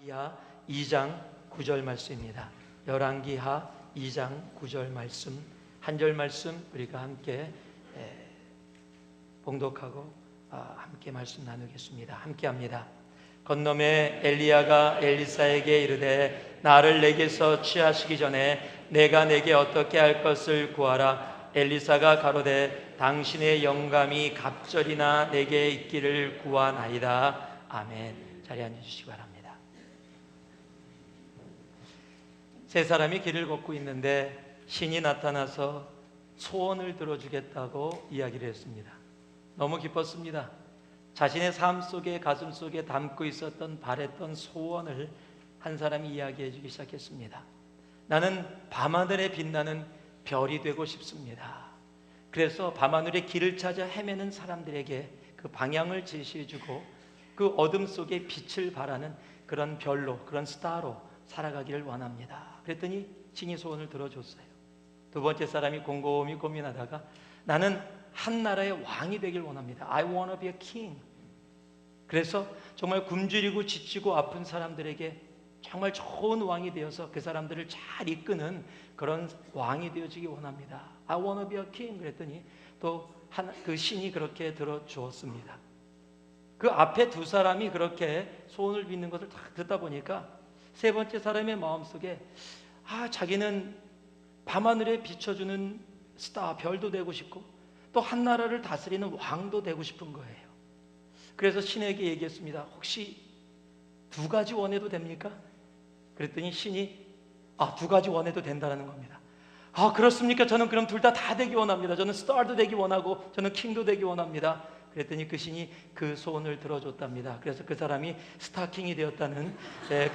열왕기하 2장 9절 말씀입니다. 열왕기하 2장 9절 말씀, 한 절 말씀 우리가 함께 봉독하고 함께 말씀 나누겠습니다. 함께 합니다. 건너매 엘리야가 엘리사에게 이르되 나를 내게서 취하시기 전에 내가 내게 어떻게 할 것을 구하라. 엘리사가 가로되 당신의 영감이 갑절이나 내게 있기를 구하나이다. 아멘. 자리에 앉아주시기 바랍니다. 세 사람이 길을 걷고 있는데 신이 나타나서 소원을 들어주겠다고 이야기를 했습니다. 너무 기뻤습니다. 자신의 삶 속에, 가슴 속에 담고 있었던 바랬던 소원을 한 사람이 이야기해 주기 시작했습니다. 나는 밤하늘에 빛나는 별이 되고 싶습니다. 그래서 밤하늘의 길을 찾아 헤매는 사람들에게 그 방향을 제시해 주고 그 어둠 속에 빛을 발하는 그런 별로, 그런 스타로 살아가기를 원합니다. 그랬더니 신이 소원을 들어줬어요. 두 번째 사람이 곰곰이 고민하다가 나는 한 나라의 왕이 되길 원합니다. I want to be a king. 그래서 정말 굶주리고 지치고 아픈 사람들에게 정말 좋은 왕이 되어서 그 사람들을 잘 이끄는 그런 왕이 되어지기 원합니다. I want to be a king. 그랬더니 또 그 신이 그렇게 들어주었습니다. 그 앞에 두 사람이 그렇게 소원을 빚는 것을 다 듣다 보니까 세 번째 사람의 마음속에 자기는 밤하늘에 비춰주는 스타, 별도 되고 싶고 또 한 나라를 다스리는 왕도 되고 싶은 거예요. 그래서 신에게 얘기했습니다. 혹시 두 가지 원해도 됩니까? 그랬더니 신이 두 가지 원해도 된다는 겁니다. 그렇습니까? 저는 그럼 둘 다 되기 원합니다. 저는 스타도 되기 원하고 저는 킹도 되기 원합니다. 그랬더니 그 신이 그 소원을 들어줬답니다. 그래서 그 사람이 스타킹이 되었다는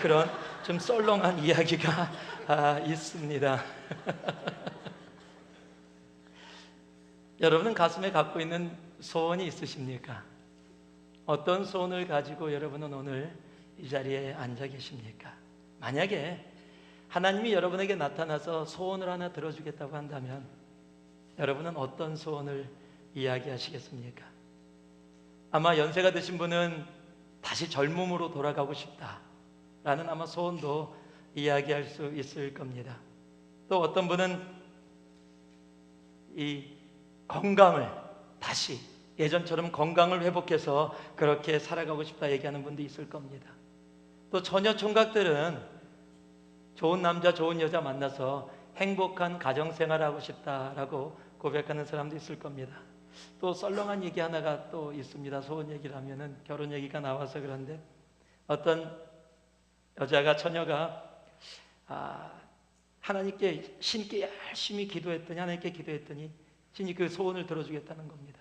그런 좀 썰렁한 이야기가 있습니다. 여러분은 가슴에 갖고 있는 소원이 있으십니까? 어떤 소원을 가지고 여러분은 오늘 이 자리에 앉아 계십니까? 만약에 하나님이 여러분에게 나타나서 소원을 하나 들어주겠다고 한다면 여러분은 어떤 소원을 이야기하시겠습니까? 아마 연세가 드신 분은 다시 젊음으로 돌아가고 싶다라는 아마 소원도 이야기할 수 있을 겁니다. 또 어떤 분은 이 건강을 다시 예전처럼 건강을 회복해서 그렇게 살아가고 싶다 얘기하는 분도 있을 겁니다. 또 처녀 총각들은 좋은 남자 좋은 여자 만나서 행복한 가정생활하고 싶다라고 고백하는 사람도 있을 겁니다. 또 썰렁한 얘기 하나가 또 있습니다. 소원 얘기를 하면은 결혼 얘기가 나와서 그런데 어떤 여자가 처녀가 하나님께 신께 열심히 기도했더니 하나님께 기도했더니 신이 그 소원을 들어주겠다는 겁니다.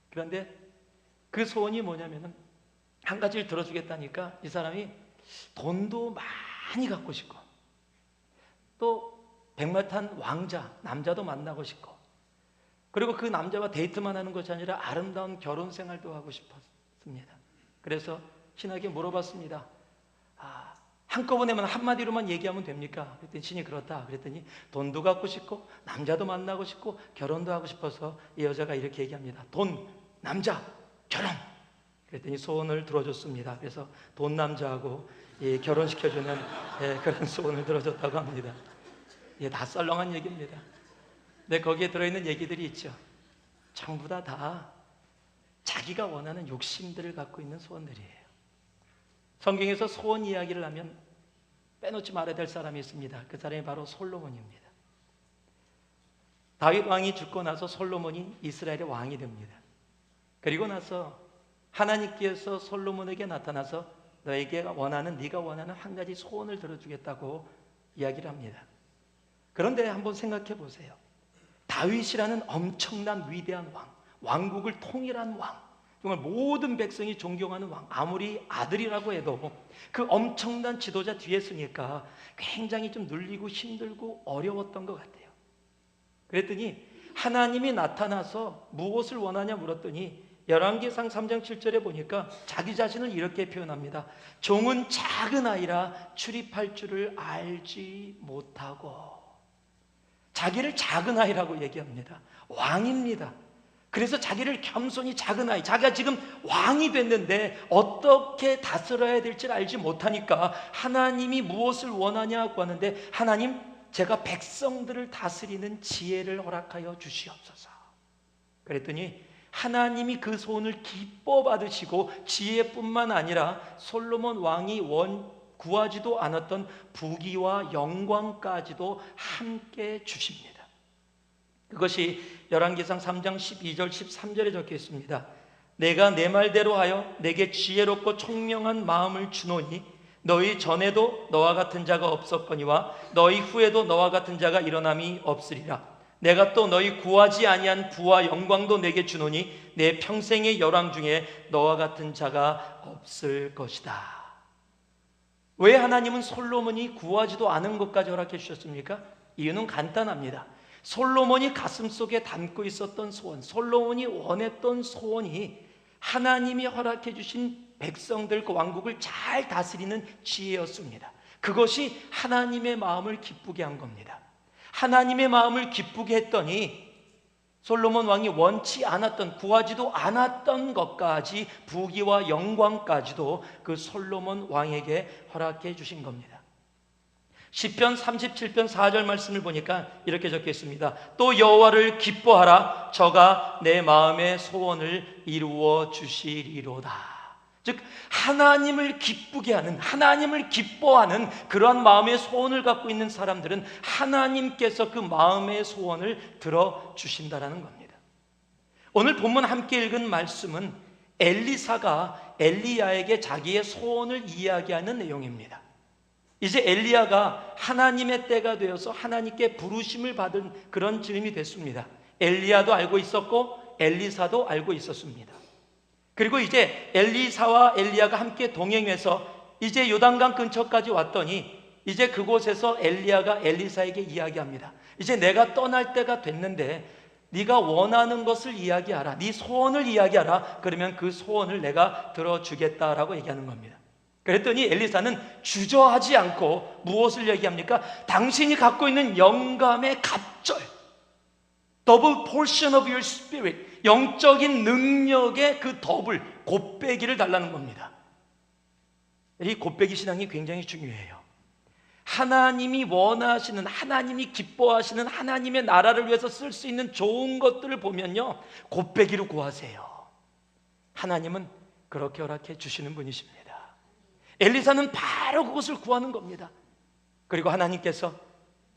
그런데 그 소원이 뭐냐면은 한 가지를 들어주겠다니까 이 사람이 돈도 많이 갖고 싶고 또 백마탄 왕자 남자도 만나고 싶고 그리고 그 남자와 데이트만 하는 것이 아니라 아름다운 결혼 생활도 하고 싶었습니다. 그래서 신에게 물어봤습니다. 한꺼번에만 한마디로만 얘기하면 됩니까? 그랬더니 신이 그렇다. 그랬더니 돈도 갖고 싶고 남자도 만나고 싶고 결혼도 하고 싶어서 이 여자가 이렇게 얘기합니다. 돈, 남자, 결혼. 그랬더니 소원을 들어줬습니다. 그래서 돈 남자하고 결혼시켜주는 그런 소원을 들어줬다고 합니다. 이게 다 썰렁한 얘기입니다. 근데 거기에 들어있는 얘기들이 있죠. 전부 다 자기가 원하는 욕심들을 갖고 있는 소원들이에요. 성경에서 소원 이야기를 하면 빼놓지 말아야 될 사람이 있습니다. 그 사람이 바로 솔로몬입니다. 다윗 왕이 죽고 나서 솔로몬이 이스라엘의 왕이 됩니다. 그리고 나서 하나님께서 솔로몬에게 나타나서 네가 원하는 한 가지 소원을 들어주겠다고 이야기를 합니다. 그런데 한번 생각해 보세요. 다윗이라는 엄청난 위대한 왕, 왕국을 통일한 왕, 정말 모든 백성이 존경하는 왕, 아무리 아들이라고 해도 그 엄청난 지도자 뒤에 서니까 굉장히 좀 눌리고 힘들고 어려웠던 것 같아요. 그랬더니 하나님이 나타나서 무엇을 원하냐 물었더니 열왕기상 3장 7절에 보니까 자기 자신을 이렇게 표현합니다. 종은 작은 아이라 출입할 줄을 알지 못하고, 자기를 작은 아이라고 얘기합니다. 왕입니다. 그래서 자기를 겸손히 작은 아이, 자기가 지금 왕이 됐는데 어떻게 다스려야 될지 알지 못하니까 하나님이 무엇을 원하냐고 하는데, 하나님, 제가 백성들을 다스리는 지혜를 허락하여 주시옵소서. 그랬더니 하나님이 그 소원을 기뻐 받으시고 지혜뿐만 아니라 솔로몬 왕이 구하지도 않았던 부귀와 영광까지도 함께 주십니다. 그것이 열왕기상 3장 12절 13절에 적혀 있습니다. 내가 내 말대로 하여 내게 지혜롭고 총명한 마음을 주노니 너희 전에도 너와 같은 자가 없었거니와 너희 후에도 너와 같은 자가 일어남이 없으리라. 내가 또 너희 구하지 아니한 부와 영광도 내게 주노니 내 평생의 열왕 중에 너와 같은 자가 없을 것이다. 왜 하나님은 솔로몬이 구하지도 않은 것까지 허락해 주셨습니까? 이유는 간단합니다. 솔로몬이 가슴속에 담고 있었던 소원, 솔로몬이 원했던 소원이 하나님이 허락해 주신 백성들, 그 왕국을 잘 다스리는 지혜였습니다. 그것이 하나님의 마음을 기쁘게 한 겁니다. 하나님의 마음을 기쁘게 했더니 솔로몬 왕이 원치 않았던, 구하지도 않았던 것까지, 부귀와 영광까지도 그 솔로몬 왕에게 허락해 주신 겁니다. 시편 37편 4절 말씀을 보니까 이렇게 적혀 있습니다. 또 여호와를 기뻐하라. 저가 내 마음의 소원을 이루어 주시리로다. 즉 하나님을 기쁘게 하는, 하나님을 기뻐하는 그러한 마음의 소원을 갖고 있는 사람들은 하나님께서 그 마음의 소원을 들어주신다라는 겁니다. 오늘 본문 함께 읽은 말씀은 엘리사가 엘리야에게 자기의 소원을 이야기하는 내용입니다. 이제 엘리야가 하나님의 때가 되어서 하나님께 부르심을 받은 그런 즈음이 됐습니다. 엘리야도 알고 있었고 엘리사도 알고 있었습니다. 그리고 이제 엘리사와 엘리야가 함께 동행해서 이제 요단강 근처까지 왔더니 이제 그곳에서 엘리야가 엘리사에게 이야기합니다. 이제 내가 떠날 때가 됐는데 네가 원하는 것을 이야기하라. 네 소원을 이야기하라. 그러면 그 소원을 내가 들어주겠다라고 얘기하는 겁니다. 그랬더니 엘리사는 주저하지 않고 무엇을 얘기합니까? 당신이 갖고 있는 영감의 갑절, double portion of your spirit, 영적인 능력의 그 더블, 곱빼기를 달라는 겁니다. 이 곱빼기 신앙이 굉장히 중요해요. 하나님이 원하시는, 하나님이 기뻐하시는 하나님의 나라를 위해서 쓸 수 있는 좋은 것들을 보면요, 곱빼기로 구하세요. 하나님은 그렇게 허락해 주시는 분이십니다. 엘리사는 바로 그것을 구하는 겁니다. 그리고 하나님께서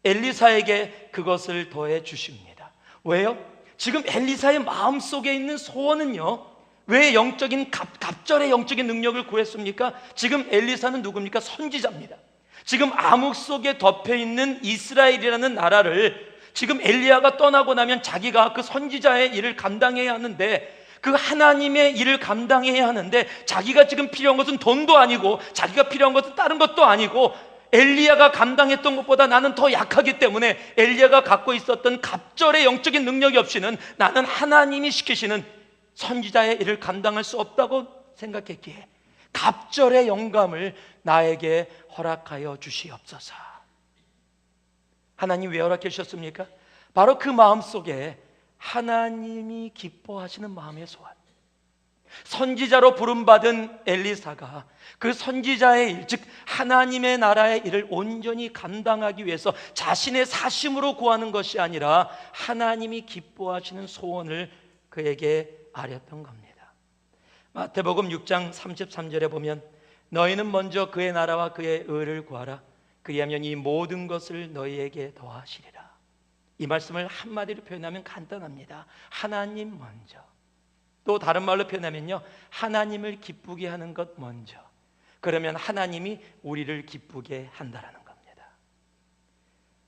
엘리사에게 그것을 더해 주십니다. 왜요? 지금 엘리사의 마음속에 있는 소원은요, 왜 영적인 갑절의 영적인 능력을 구했습니까? 지금 엘리사는 누굽니까? 선지자입니다. 지금 암흑 속에 덮여있는 이스라엘이라는 나라를 지금 엘리야가 떠나고 나면 자기가 그 선지자의 일을 감당해야 하는데, 그 하나님의 일을 감당해야 하는데 자기가 지금 필요한 것은 돈도 아니고 자기가 필요한 것은 다른 것도 아니고 엘리야가 감당했던 것보다 나는 더 약하기 때문에 엘리야가 갖고 있었던 갑절의 영적인 능력이 없이는 나는 하나님이 시키시는 선지자의 일을 감당할 수 없다고 생각했기에 갑절의 영감을 나에게 허락하여 주시옵소서. 하나님 왜 허락해 주셨습니까? 바로 그 마음속에 하나님이 기뻐하시는 마음의 소원, 선지자로 부름받은 엘리사가 그 선지자의 일, 즉 하나님의 나라의 일을 온전히 감당하기 위해서 자신의 사심으로 구하는 것이 아니라 하나님이 기뻐하시는 소원을 그에게 아렸던 겁니다. 마태복음 6장 33절에 보면 너희는 먼저 그의 나라와 그의 의를 구하라. 그리하면 이 모든 것을 너희에게 더하시리라. 이 말씀을 한마디로 표현하면 간단합니다. 하나님 먼저. 또 다른 말로 표현하면요, 하나님을 기쁘게 하는 것 먼저. 그러면 하나님이 우리를 기쁘게 한다라는 겁니다.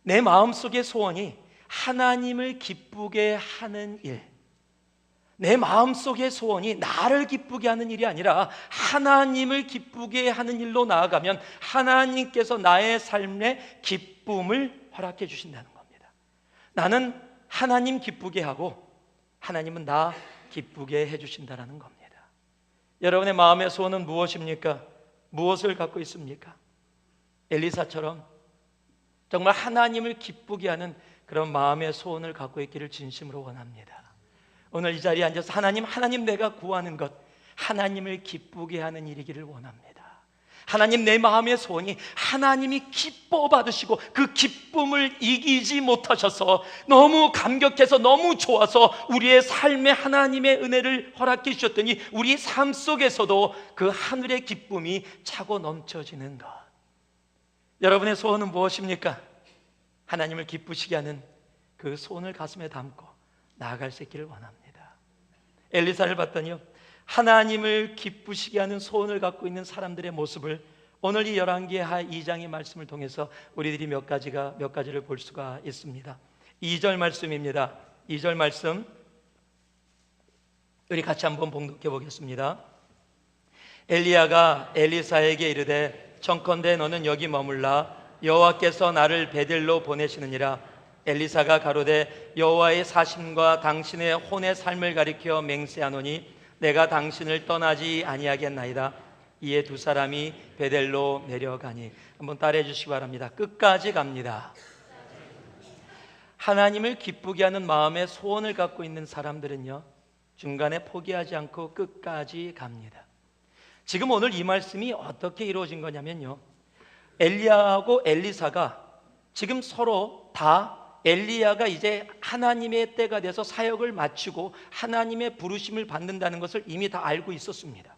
내 마음속의 소원이 하나님을 기쁘게 하는 일, 내 마음속의 소원이 나를 기쁘게 하는 일이 아니라 하나님을 기쁘게 하는 일로 나아가면 하나님께서 나의 삶에 기쁨을 허락해 주신다는 겁니다. 나는 하나님 기쁘게 하고 하나님은 나 기쁘게 해주신다는 겁니다. 여러분의 마음의 소원은 무엇입니까? 무엇을 갖고 있습니까? 엘리사처럼 정말 하나님을 기쁘게 하는 그런 마음의 소원을 갖고 있기를 진심으로 원합니다. 오늘 이 자리에 앉아서 하나님 내가 구하는 것, 하나님을 기쁘게 하는 일이기를 원합니다. 하나님, 내 마음의 소원이 하나님이 기뻐 받으시고 그 기쁨을 이기지 못하셔서 너무 감격해서 너무 좋아서 우리의 삶에 하나님의 은혜를 허락해 주셨더니 우리 삶 속에서도 그 하늘의 기쁨이 차고 넘쳐지는 것. 여러분의 소원은 무엇입니까? 하나님을 기쁘시게 하는 그 소원을 가슴에 담고 나아갈 수 있기를 원합니다. 엘리사를 봤더니요, 하나님을 기쁘시게 하는 소원을 갖고 있는 사람들의 모습을 오늘 이 열왕기하 2장의 말씀을 통해서 우리들이 몇 가지를 볼 수가 있습니다. 2절 말씀입니다. 2절 말씀 우리 같이 한번 봉독해 보겠습니다. 엘리야가 엘리사에게 이르되 청컨대 너는 여기 머물라, 여호와께서 나를 베델로 보내시느니라. 엘리사가 가로되 여호와의 사심과 당신의 혼의 삶을 가리켜 맹세하노니 내가 당신을 떠나지 아니하겠나이다. 이에 두 사람이 베델로 내려가니. 한번 따라해 주시기 바랍니다. 끝까지 갑니다. 하나님을 기쁘게 하는 마음의 소원을 갖고 있는 사람들은요, 중간에 포기하지 않고 끝까지 갑니다. 지금 오늘 이 말씀이 어떻게 이루어진 거냐면요, 엘리야하고 엘리사가 지금 서로 다 엘리야가 이제 하나님의 때가 돼서 사역을 마치고 하나님의 부르심을 받는다는 것을 이미 다 알고 있었습니다.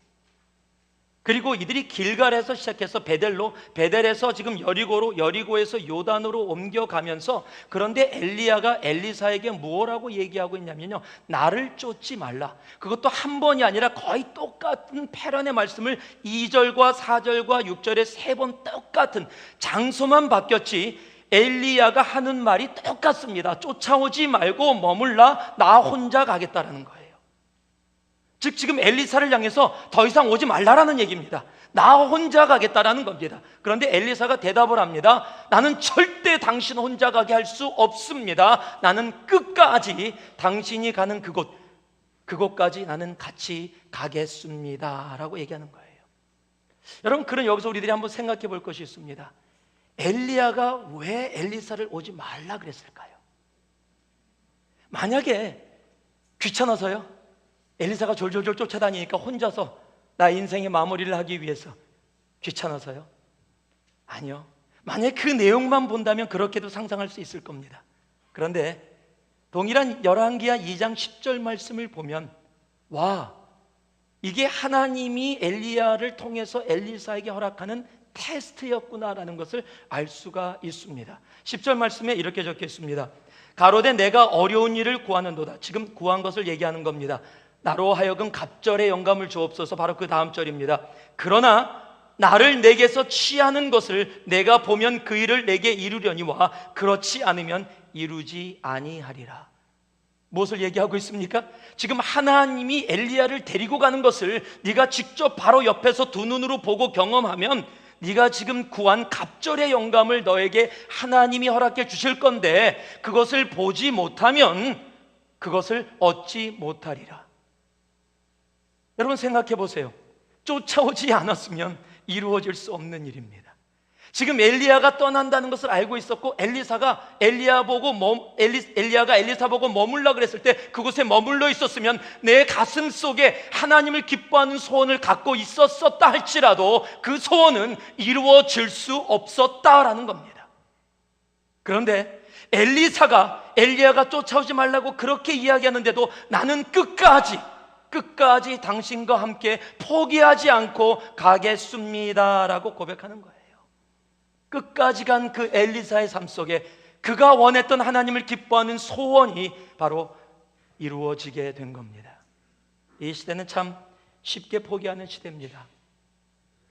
그리고 이들이 길갈에서 시작해서 베델에서 지금 여리고에서 요단으로 옮겨가면서, 그런데 엘리야가 엘리사에게 뭐라고 얘기하고 있냐면요, 나를 쫓지 말라. 그것도 한 번이 아니라 거의 똑같은 패런의 말씀을 2절과 4절과 6절에 3번 똑같은, 장소만 바뀌었지 엘리야가 하는 말이 똑같습니다. 쫓아오지 말고 머물라, 나 혼자 가겠다라는 거예요. 즉 지금 엘리사를 향해서 더 이상 오지 말라라는 얘기입니다. 나 혼자 가겠다라는 겁니다. 그런데 엘리사가 대답을 합니다. 나는 절대 당신 혼자 가게 할 수 없습니다. 나는 끝까지 당신이 가는 그곳까지 나는 같이 가겠습니다 라고 얘기하는 거예요. 여러분, 그럼 여기서 우리들이 한번 생각해 볼 것이 있습니다. 엘리야가 왜 엘리사를 오지 말라 그랬을까요? 만약에 귀찮아서요, 엘리사가 졸졸졸 쫓아다니니까 혼자서 나의 인생의 마무리를 하기 위해서 귀찮아서요? 아니요. 만약 그 내용만 본다면 그렇게도 상상할 수 있을 겁니다. 그런데 동일한 열왕기하 2장 10절 말씀을 보면, 와, 이게 하나님이 엘리야를 통해서 엘리사에게 허락하는 테스트였구나라는 것을 알 수가 있습니다. 10절 말씀에 이렇게 적혀 있습니다. 가로되 내가 어려운 일을 구하는도다. 지금 구한 것을 얘기하는 겁니다. 나로 하여금 갑절의 영감을 주옵소서. 바로 그 다음 절입니다. 그러나 나를 내게서 취하는 것을 내가 보면 그 일을 내게 이루려니와 그렇지 않으면 이루지 아니하리라. 무엇을 얘기하고 있습니까? 지금 하나님이 엘리야를 데리고 가는 것을 네가 직접 바로 옆에서 두 눈으로 보고 경험하면 네가 지금 구한 갑절의 영감을 너에게 하나님이 허락해 주실 건데, 그것을 보지 못하면 그것을 얻지 못하리라. 여러분 생각해 보세요. 쫓아오지 않았으면 이루어질 수 없는 일입니다. 지금 엘리야가 떠난다는 것을 알고 있었고, 엘리야가 엘리사 보고 머물라 그랬을 때 그곳에 머물러 있었으면 내 가슴 속에 하나님을 기뻐하는 소원을 갖고 있었다 할지라도 그 소원은 이루어질 수 없었다라는 겁니다. 그런데 엘리야가 쫓아오지 말라고 그렇게 이야기하는데도 나는 끝까지 당신과 함께 포기하지 않고 가겠습니다라고 고백하는 거예요. 끝까지 간 그 엘리사의 삶 속에 그가 원했던 하나님을 기뻐하는 소원이 바로 이루어지게 된 겁니다. 이 시대는 참 쉽게 포기하는 시대입니다.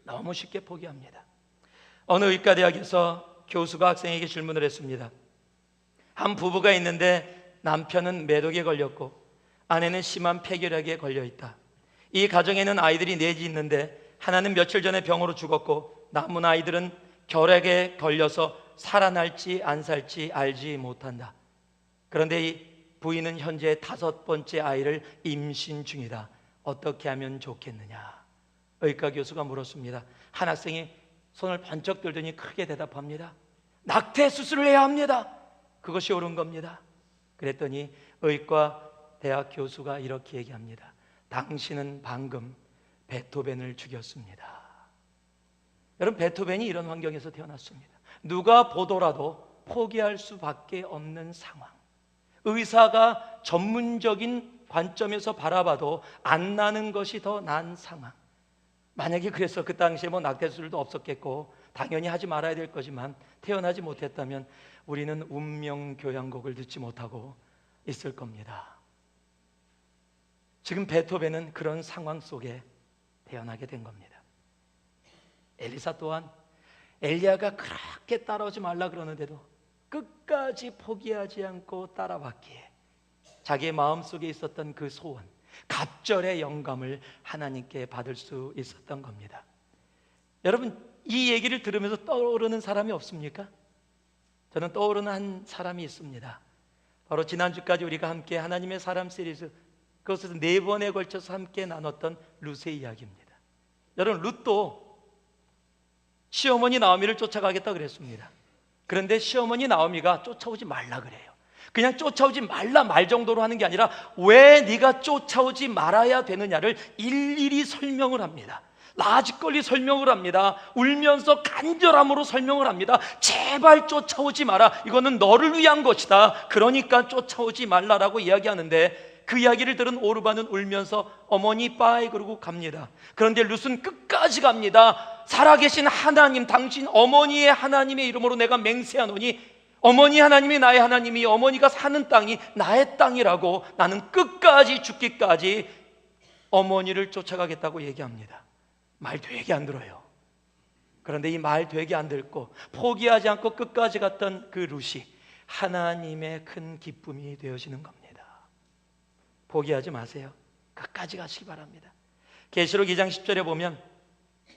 너무 쉽게 포기합니다. 어느 의과대학에서 교수가 학생에게 질문을 했습니다. 한 부부가 있는데 남편은 매독에 걸렸고 아내는 심한 폐결핵에 걸려있다. 이 가정에는 아이들이 넷이 있는데 하나는 며칠 전에 병으로 죽었고 남은 아이들은 결핵에 걸려서 살아날지 안 살지 알지 못한다. 그런데 이 부인은 현재 5번째 아이를 임신 중이다. 어떻게 하면 좋겠느냐? 의과 교수가 물었습니다. 한 학생이 손을 번쩍 들더니 크게 대답합니다. 낙태 수술을 해야 합니다. 그것이 옳은 겁니다. 그랬더니 의과 대학 교수가 이렇게 얘기합니다. 당신은 방금 베토벤을 죽였습니다. 여러분, 베토벤이 이런 환경에서 태어났습니다. 누가 보더라도 포기할 수밖에 없는 상황. 의사가 전문적인 관점에서 바라봐도 안 나는 것이 더 나은 상황. 만약에 그래서 그 당시에 낙태수술도 없었겠고 당연히 하지 말아야 될 거지만 태어나지 못했다면 우리는 운명 교향곡을 듣지 못하고 있을 겁니다. 지금 베토벤은 그런 상황 속에 태어나게 된 겁니다. 엘리사 또한 엘리야가 그렇게 따라오지 말라 그러는데도 끝까지 포기하지 않고 따라왔기에 자기의 마음속에 있었던 그 소원, 갑절의 영감을 하나님께 받을 수 있었던 겁니다. 여러분, 이 얘기를 들으면서 떠오르는 사람이 없습니까? 저는 떠오르는 한 사람이 있습니다. 바로 지난주까지 우리가 함께 하나님의 사람 시리즈, 그것에서 4번에 걸쳐서 함께 나눴던 룻의 이야기입니다. 여러분, 룻도 시어머니 나오미를 쫓아가겠다 그랬습니다. 그런데 시어머니 나오미가 쫓아오지 말라 그래요. 그냥 쫓아오지 말라 말 정도로 하는 게 아니라 왜 네가 쫓아오지 말아야 되느냐를 일일이 설명을 합니다. 라지껄리 설명을 합니다. 울면서 간절함으로 설명을 합니다. 제발 쫓아오지 마라. 이거는 너를 위한 것이다. 그러니까 쫓아오지 말라라고 이야기하는데 그 이야기를 들은 오르바는 울면서 어머니 빠이 그러고 갑니다. 그런데 룻은 끝까지 갑니다. 살아계신 하나님, 당신 어머니의 하나님의 이름으로 내가 맹세하노니 어머니 하나님이 나의 하나님이 어머니가 사는 땅이 나의 땅이라고 나는 끝까지 죽기까지 어머니를 쫓아가겠다고 얘기합니다. 말 되게 안 들어요. 그런데 이 말 되게 안 듣고 포기하지 않고 끝까지 갔던 그 룻이 하나님의 큰 기쁨이 되어지는 겁니다. 포기하지 마세요. 끝까지 가시기 바랍니다. 계시록 2장 10절에 보면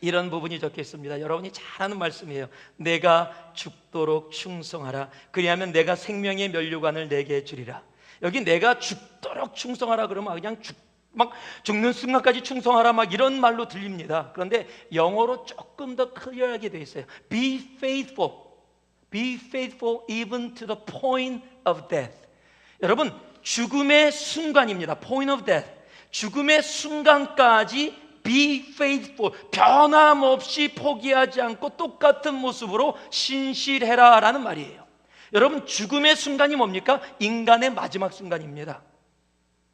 이런 부분이 적혀 있습니다. 여러분이 잘 아는 말씀이에요. 내가 죽도록 충성하라. 그리하면 내가 생명의 면류관을 내게 주리라. 여기 내가 죽도록 충성하라 그러면 그냥 막 죽는 순간까지 충성하라 막 이런 말로 들립니다. 그런데 영어로 조금 더 클리어하게 되어 있어요. Be faithful. Be faithful even to the point of death. 여러분, 죽음의 순간입니다. Point of death. 죽음의 순간까지 be faithful. 변함없이 포기하지 않고 똑같은 모습으로 신실해라 라는 말이에요. 여러분, 죽음의 순간이 뭡니까? 인간의 마지막 순간입니다.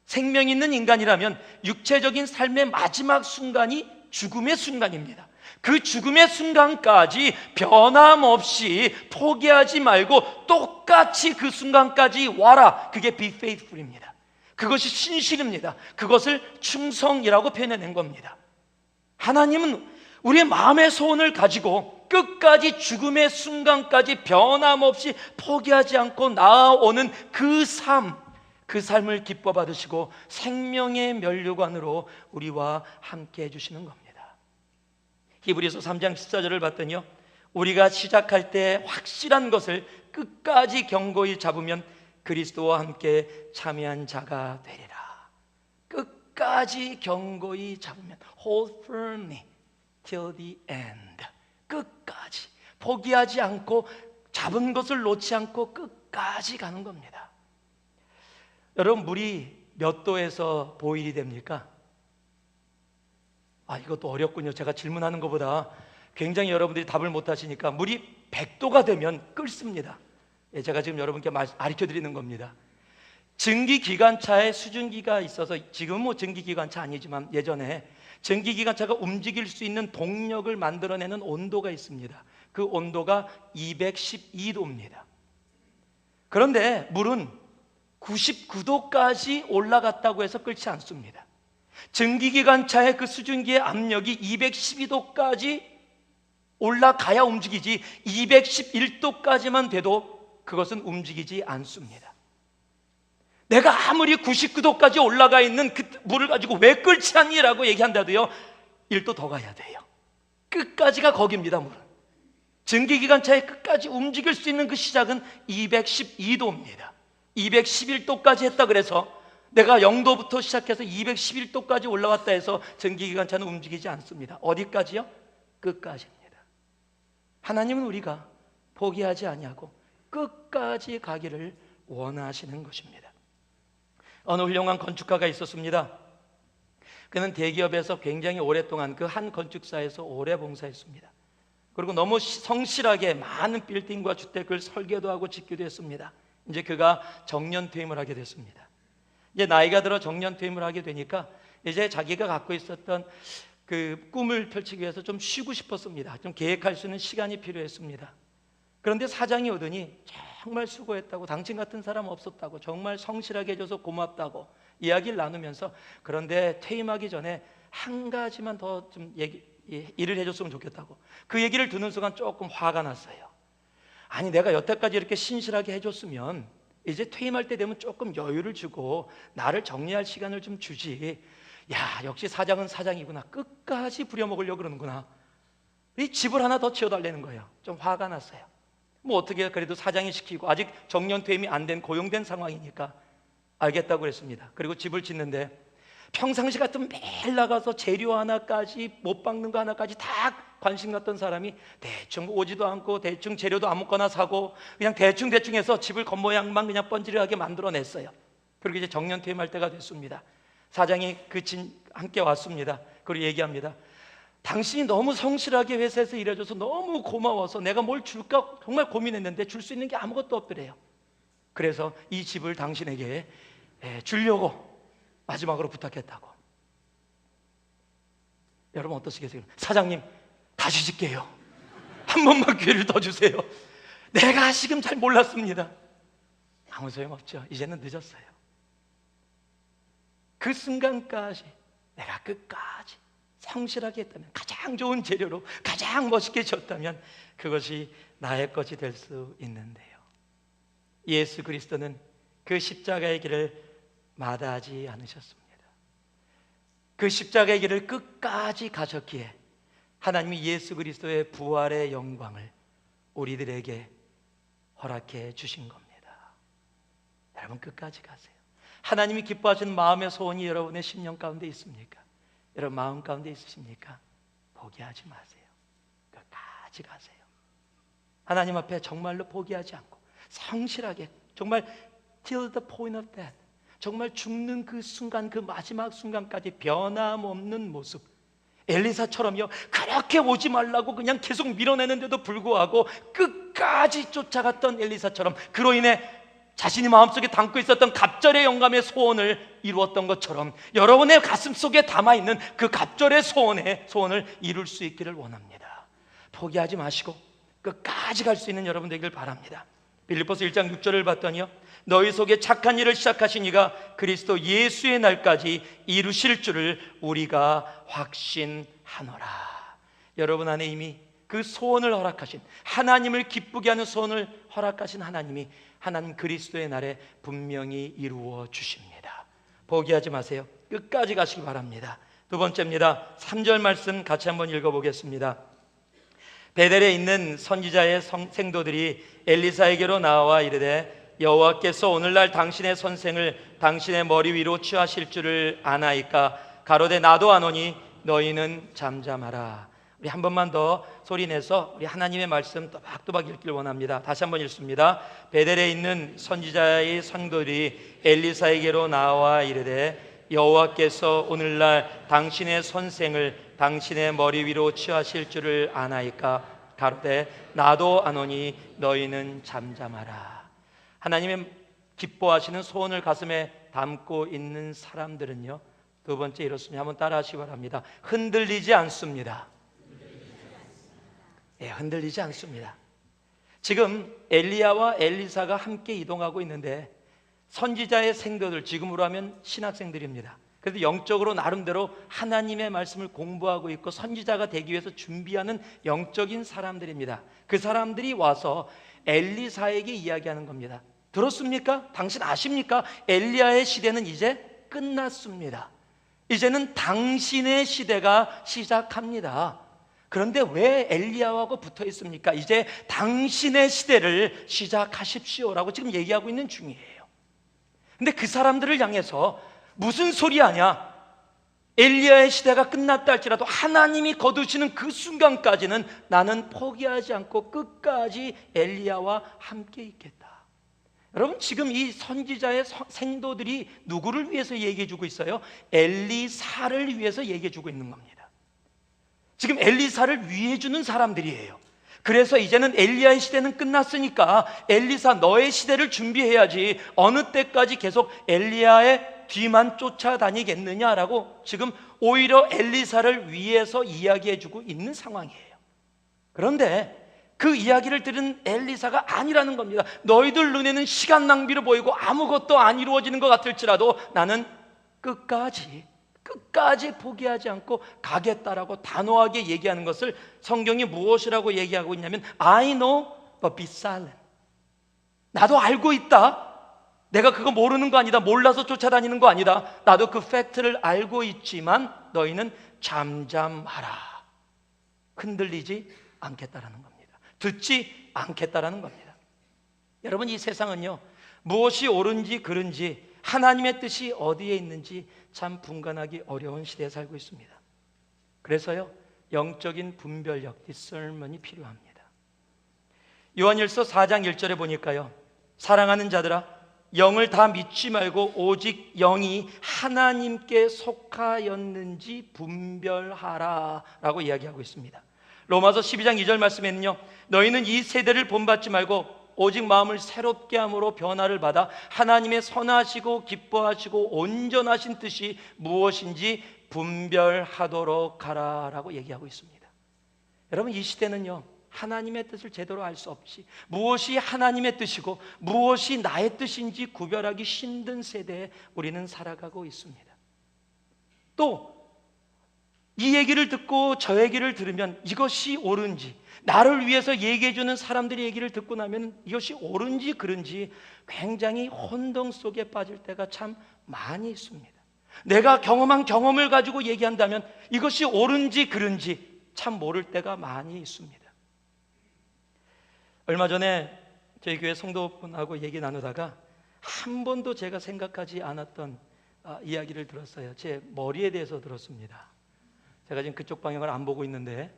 생명 있는 인간이라면 육체적인 삶의 마지막 순간이 죽음의 순간입니다. 그 죽음의 순간까지 변함없이 포기하지 말고 똑같이 그 순간까지 와라. 그게 be faithful입니다. 그것이 신실입니다. 그것을 충성이라고 표현해낸 겁니다. 하나님은 우리의 마음의 소원을 가지고 끝까지 죽음의 순간까지 변함없이 포기하지 않고 나아오는 그 삶을 기뻐 받으시고 생명의 면류관으로 우리와 함께 해주시는 겁니다. 히브리서 3장 14절을 봤더니요, 우리가 시작할 때 확실한 것을 끝까지 견고히 잡으면 그리스도와 함께 참여한 자가 되리라. 끝까지 견고히 잡으면 hold firmly till the end. 끝까지 포기하지 않고 잡은 것을 놓지 않고 끝까지 가는 겁니다. 여러분, 물이 몇 도에서 보일이 됩니까? 이것도 어렵군요. 제가 질문하는 것보다 굉장히 여러분들이 답을 못 하시니까 물이 100도가 되면 끓습니다. 제가 지금 여러분께 가르쳐 드리는 겁니다. 증기기관차에 수증기가 있어서 지금은 증기기관차 아니지만 예전에 증기기관차가 움직일 수 있는 동력을 만들어내는 온도가 있습니다. 그 온도가 212도입니다. 그런데 물은 99도까지 올라갔다고 해서 끓지 않습니다. 증기기관차의 그 수증기의 압력이 212도까지 올라가야 움직이지 211도까지만 돼도 그것은 움직이지 않습니다. 내가 아무리 99도까지 올라가 있는 그 물을 가지고 왜 끓지 않니라고 얘기한다도요, 1도 더 가야 돼요. 끝까지가 거기입니다. 물은 증기기관차의 끝까지 움직일 수 있는 그 시작은 212도입니다 211도까지 했다 그래서 내가 0도부터 시작해서 211도까지 올라왔다 해서 증기기관차는 움직이지 않습니다. 어디까지요? 끝까지입니다. 하나님은 우리가 포기하지 아니하고 끝까지 가기를 원하시는 것입니다. 어느 훌륭한 건축가가 있었습니다. 그는 대기업에서 굉장히 오랫동안 그 한 건축사에서 오래 봉사했습니다. 그리고 너무 성실하게 많은 빌딩과 주택을 설계도 하고 짓기도 했습니다. 이제 그가 정년퇴임을 하게 됐습니다. 이제 나이가 들어 정년퇴임을 하게 되니까 이제 자기가 갖고 있었던 그 꿈을 펼치기 위해서 좀 쉬고 싶었습니다. 좀 계획할 수 있는 시간이 필요했습니다. 그런데 사장이 오더니 정말 수고했다고, 당신 같은 사람 없었다고, 정말 성실하게 해줘서 고맙다고 이야기를 나누면서, 그런데 퇴임하기 전에 한 가지만 더 좀 일을 해줬으면 좋겠다고, 그 얘기를 듣는 순간 조금 화가 났어요. 아니, 내가 여태까지 이렇게 신실하게 해줬으면 이제 퇴임할 때 되면 조금 여유를 주고 나를 정리할 시간을 좀 주지. 야, 역시 사장은 사장이구나, 끝까지 부려먹으려고 그러는구나. 이 집을 하나 더 지어달라는 거예요. 좀 화가 났어요. 뭐 어떻게, 그래도 사장이 시키고 아직 정년퇴임이 안 된 고용된 상황이니까 알겠다고 그랬습니다. 그리고 집을 짓는데 평상시 같으면 매일 나가서 재료 하나까지, 못 박는 거 하나까지 다 관심 갖던 사람이 대충 오지도 않고 대충 재료도 아무거나 사고 그냥 대충 해서 집을 겉모양만 그냥 번지르하게 만들어냈어요. 그리고 이제 정년퇴임할 때가 됐습니다. 사장이 함께 왔습니다. 그리고 얘기합니다. 당신이 너무 성실하게 회사에서 일해줘서 너무 고마워서 내가 뭘 줄까 정말 고민했는데 줄 수 있는 게 아무것도 없더래요. 그래서 이 집을 당신에게 주려고 마지막으로 부탁했다고. 여러분 어떠시겠어요? 사장님, 다시 짓게요. 한 번만 기회를 더 주세요. 내가 지금 잘 몰랐습니다. 아무 소용없죠. 이제는 늦었어요. 그 순간까지 내가 끝까지 성실하게 했다면, 가장 좋은 재료로 가장 멋있게 지었다면 그것이 나의 것이 될 수 있는데요. 예수 그리스도는 그 십자가의 길을 마다하지 않으셨습니다. 그 십자가의 길을 끝까지 가셨기에 하나님이 예수 그리스도의 부활의 영광을 우리들에게 허락해 주신 겁니다. 여러분 끝까지 가세요. 하나님이 기뻐하시는 마음의 소원이 여러분의 심령 가운데 있습니까? 여러분 마음 가운데 있으십니까? 포기하지 마세요. 끝까지 가세요. 하나님 앞에 정말로 포기하지 않고 성실하게, 정말 till the point of death, 정말 죽는 그 순간, 그 마지막 순간까지 변함없는 모습. 엘리사처럼요, 그렇게 오지 말라고 그냥 계속 밀어내는데도 불구하고 끝까지 쫓아갔던 엘리사처럼, 그로 인해 자신이 마음속에 담고 있었던 갑절의 영감의 소원을 이루었던 것처럼 여러분의 가슴속에 담아있는 그 갑절의 소원을 이룰 수 있기를 원합니다. 포기하지 마시고 끝까지 갈 수 있는 여러분 되길 바랍니다. 빌립보서 1장 6절을 봤더니요, 너희 속에 착한 일을 시작하신 이가 그리스도 예수의 날까지 이루실 줄을 우리가 확신하노라. 여러분 안에 이미 그 소원을 허락하신, 하나님을 기쁘게 하는 소원을 허락하신 하나님이 하나님 그리스도의 날에 분명히 이루어 주십니다. 포기하지 마세요. 끝까지 가시기 바랍니다. 두 번째입니다. 3절 말씀 같이 한번 읽어보겠습니다. 베델에 있는 선지자의 생도들이 엘리사에게로 나와 이르되 여호와께서 오늘날 당신의 선생을 당신의 머리 위로 취하실 줄을 아나이까 가로되 나도 아노니 너희는 잠잠하라. 우리 한 번만 더 소리내서 우리 하나님의 말씀 또박또박 읽기를 원합니다. 다시 한번 읽습니다. 베델에 있는 선지자의 성도들이 엘리사에게로 나와 이르되 여호와께서 오늘날 당신의 선생을 당신의 머리 위로 취하실 줄을 아나이까 가로되 나도 아노니 너희는 잠잠하라. 하나님의 기뻐하시는 소원을 가슴에 담고 있는 사람들은요, 두 번째 이렇습니다. 한번 따라하시기 바랍니다. 흔들리지 않습니다. 흔들리지 않습니다. 지금 엘리야와 엘리사가 함께 이동하고 있는데 선지자의 생도들, 지금으로 하면 신학생들입니다. 그래서 영적으로 나름대로 하나님의 말씀을 공부하고 있고 선지자가 되기 위해서 준비하는 영적인 사람들입니다. 그 사람들이 와서 엘리사에게 이야기하는 겁니다. 들었습니까? 당신 아십니까? 엘리야의 시대는 이제 끝났습니다. 이제는 당신의 시대가 시작합니다. 그런데 왜 엘리야하고 붙어 있습니까? 이제 당신의 시대를 시작하십시오라고 지금 얘기하고 있는 중이에요. 근데 그 사람들을 향해서 무슨 소리 하냐? 엘리야의 시대가 끝났다 할지라도 하나님이 거두시는 그 순간까지는 나는 포기하지 않고 끝까지 엘리야와 함께 있겠다. 여러분, 지금 이 선지자의 생도들이 누구를 위해서 얘기해 주고 있어요? 엘리사를 위해서 얘기해 주고 있는 겁니다. 지금 엘리사를 위해 주는 사람들이에요. 그래서 이제는 엘리야의 시대는 끝났으니까 엘리사, 너의 시대를 준비해야지 어느 때까지 계속 엘리야의 뒤만 쫓아다니겠느냐라고 지금 오히려 엘리사를 위해서 이야기해 주고 있는 상황이에요. 그런데 그 이야기를 들은 엘리사가 아니라는 겁니다. 너희들 눈에는 시간 낭비로 보이고 아무것도 안 이루어지는 것 같을지라도 나는 끝까지 포기하지 않고 가겠다라고 단호하게 얘기하는 것을 성경이 무엇이라고 얘기하고 있냐면 I know but be silent. 나도 알고 있다. 내가 그거 모르는 거 아니다. 몰라서 쫓아다니는 거 아니다. 나도 그 팩트를 알고 있지만 너희는 잠잠하라. 흔들리지 않겠다라는 겁니다. 듣지 않겠다라는 겁니다. 여러분, 이 세상은요, 무엇이 옳은지 그른지 하나님의 뜻이 어디에 있는지 참 분간하기 어려운 시대에 살고 있습니다. 그래서요, 영적인 분별력, discernment이 필요합니다. 요한일서 4장 1절에 보니까요, 사랑하는 자들아, 영을 다 믿지 말고 오직 영이 하나님께 속하였는지 분별하라 라고 이야기하고 있습니다. 로마서 12장 2절 말씀에는요, 너희는 이 세대를 본받지 말고 오직 마음을 새롭게 함으로 변화를 받아 하나님의 선하시고 기뻐하시고 온전하신 뜻이 무엇인지 분별하도록 하라 라고 얘기하고 있습니다. 여러분, 이 시대는요, 하나님의 뜻을 제대로 알 수 없이 무엇이 하나님의 뜻이고 무엇이 나의 뜻인지 구별하기 힘든 세대에 우리는 살아가고 있습니다. 또 이 얘기를 듣고 저 얘기를 들으면 이것이 옳은지, 나를 위해서 얘기해 주는 사람들의 얘기를 듣고 나면 이것이 옳은지 그른지 굉장히 혼동 속에 빠질 때가 참 많이 있습니다. 내가 경험한 경험을 가지고 얘기한다면 이것이 옳은지 그른지 참 모를 때가 많이 있습니다. 얼마 전에 저희 교회 성도분하고 얘기 나누다가 한 번도 제가 생각하지 않았던 이야기를 들었어요. 제 머리에 대해서 들었습니다. 제가 지금 그쪽 방향을 안 보고 있는데